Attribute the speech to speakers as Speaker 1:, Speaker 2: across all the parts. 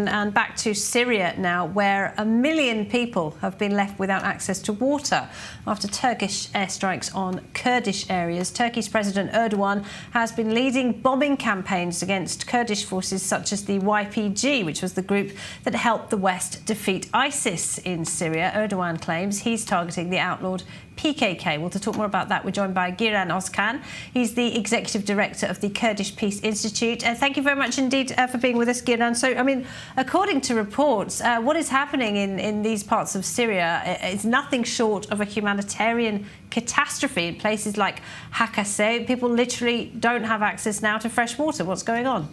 Speaker 1: Iran and back to Syria now, where 1 million people have been left without access to water after Turkish airstrikes on Kurdish areas. Turkey's President Erdogan has been leading bombing campaigns against Kurdish forces such as the YPG, which was the group that helped the West defeat ISIS in Syria. Erdogan claims he's targeting the outlawed PKK. Well, to talk more about that, we're joined by Giran Özkan. He's the Executive Director of the Kurdish Peace Institute. Thank you very much indeed for being with us, Giran. So, I mean, according to reports, what is happening in these parts of Syria is nothing short of a humanitarian catastrophe in places like Hakase. People literally don't have access now to fresh water. What's going on?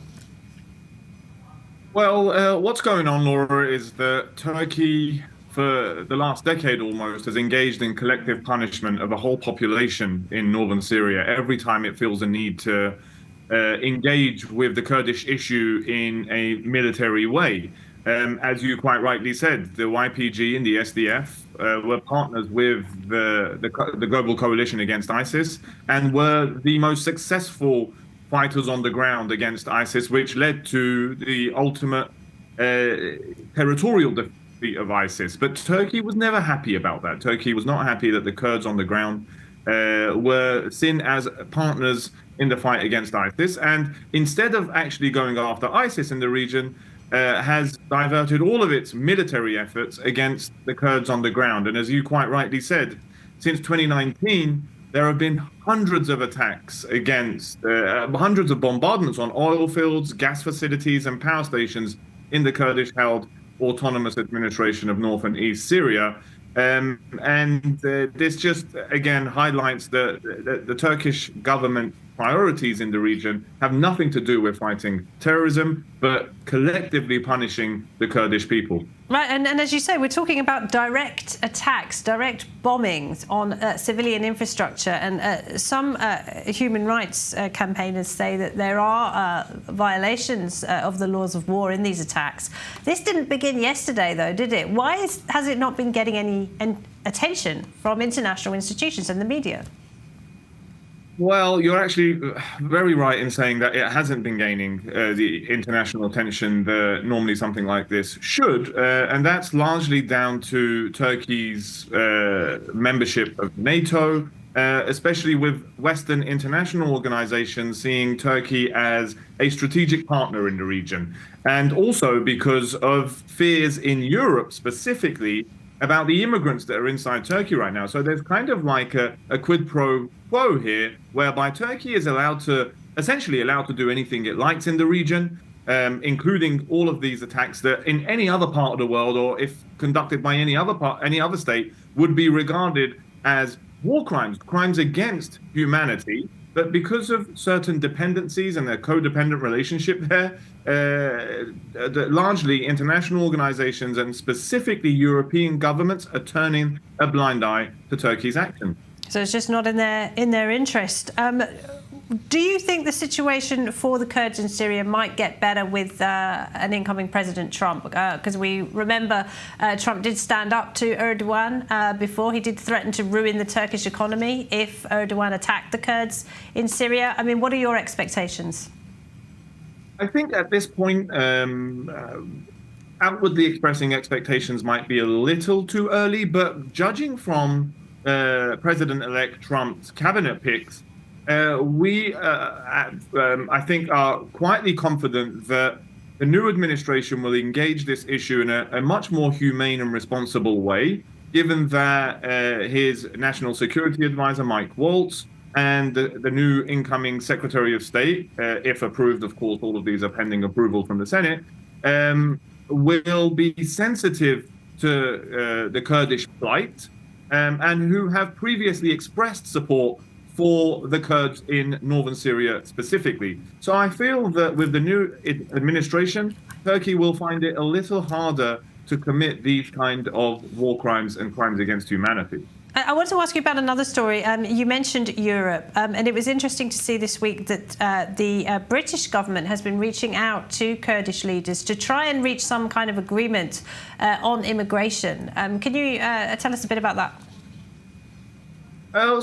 Speaker 2: Well, what's going on, Laura, is that Turkey, for the last decade almost, has engaged in collective punishment of a whole population in northern Syria every time it feels a need to engage with the Kurdish issue in a military way. As you quite rightly said, the YPG and the SDF were partners with the global coalition against ISIS and were the most successful fighters on the ground against ISIS, which led to the ultimate territorial defeat of ISIS. But Turkey was never happy about that. Turkey was not happy that the Kurds on the ground were seen as partners in the fight against ISIS. And instead of actually going after ISIS in the region, has diverted all of its military efforts against the Kurds on the ground. And as you quite rightly said, since 2019, there have been hundreds of attacks against, hundreds of bombardments on oil fields, gas facilities and power stations in the Kurdish-held autonomous administration of North and East Syria. This just, again, highlights the Turkish government priorities in the region have nothing to do with fighting terrorism, but collectively punishing the Kurdish people.
Speaker 1: Right, and as you say, we're talking about direct attacks, direct bombings on civilian infrastructure. And some human rights campaigners say that there are violations of the laws of war in these attacks. This didn't begin yesterday, though, did it? Why has it not been getting any attention from international institutions and the media?
Speaker 2: Well, you're actually very right in saying that it hasn't been gaining the international attention that normally something like this should. And that's largely down to Turkey's membership of NATO, especially with Western international organizations seeing Turkey as a strategic partner in the region. And also because of fears in Europe specifically about the immigrants that are inside Turkey right now. So there's kind of like a quid pro quo here, whereby Turkey is essentially allowed to do anything it likes in the region, including all of these attacks that in any other part of the world, or if conducted by any other state, would be regarded as war crimes, crimes against humanity. But because of certain dependencies and their codependent relationship there, largely international organizations and specifically European governments are turning a blind eye to Turkey's action.
Speaker 1: So it's just not in their interest. Do you think the situation for the Kurds in Syria might get better with an incoming President Trump? Because we remember Trump did stand up to Erdogan before. He did threaten to ruin the Turkish economy if Erdogan attacked the Kurds in Syria. I mean, what are your expectations?
Speaker 2: I think at this point, outwardly expressing expectations might be a little too early, but judging from President-elect Trump's cabinet picks, we, I think, are quietly confident that the new administration will engage this issue in a much more humane and responsible way, given that his national security advisor, Mike Waltz, and the new incoming Secretary of State, if approved, of course, all of these are pending approval from the Senate, will be sensitive to the Kurdish plight, and who have previously expressed support for the Kurds in northern Syria specifically. So I feel that with the new administration, Turkey will find it a little harder to commit these kind of war crimes and crimes against humanity.
Speaker 1: I want to ask you about another story. You mentioned Europe, and it was interesting to see this week that the British government has been reaching out to Kurdish leaders to try and reach some kind of agreement on immigration. Can you tell us a bit about that?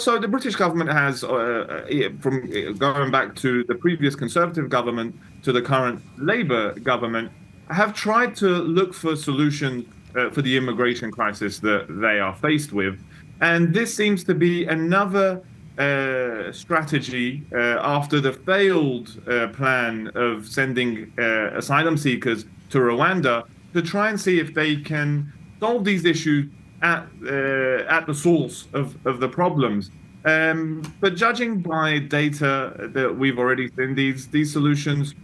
Speaker 2: So the British government has, from going back to the previous Conservative government to the current Labour government, have tried to look for solutions for the immigration crisis that they are faced with. And this seems to be another strategy after the failed plan of sending asylum seekers to Rwanda to try and see if they can solve these issues at the source of the problems. But judging by data that we've already seen, these solutions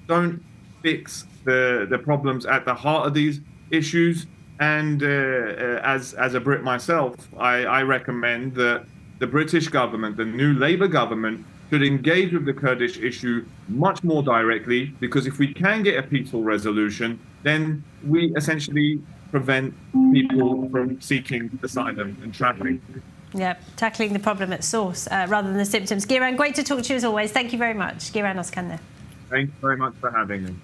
Speaker 2: don't fix the problems at the heart of these issues. And as a Brit myself, I recommend that the British government, the new Labour government, should engage with the Kurdish issue much more directly, because if we can get a peaceful resolution, then we essentially prevent people from seeking asylum and travelling.
Speaker 1: Yeah, tackling the problem at source rather than the symptoms. Giran, great to talk to you as always. Thank you very much. Giran Özkan.
Speaker 2: Thanks very much for having me.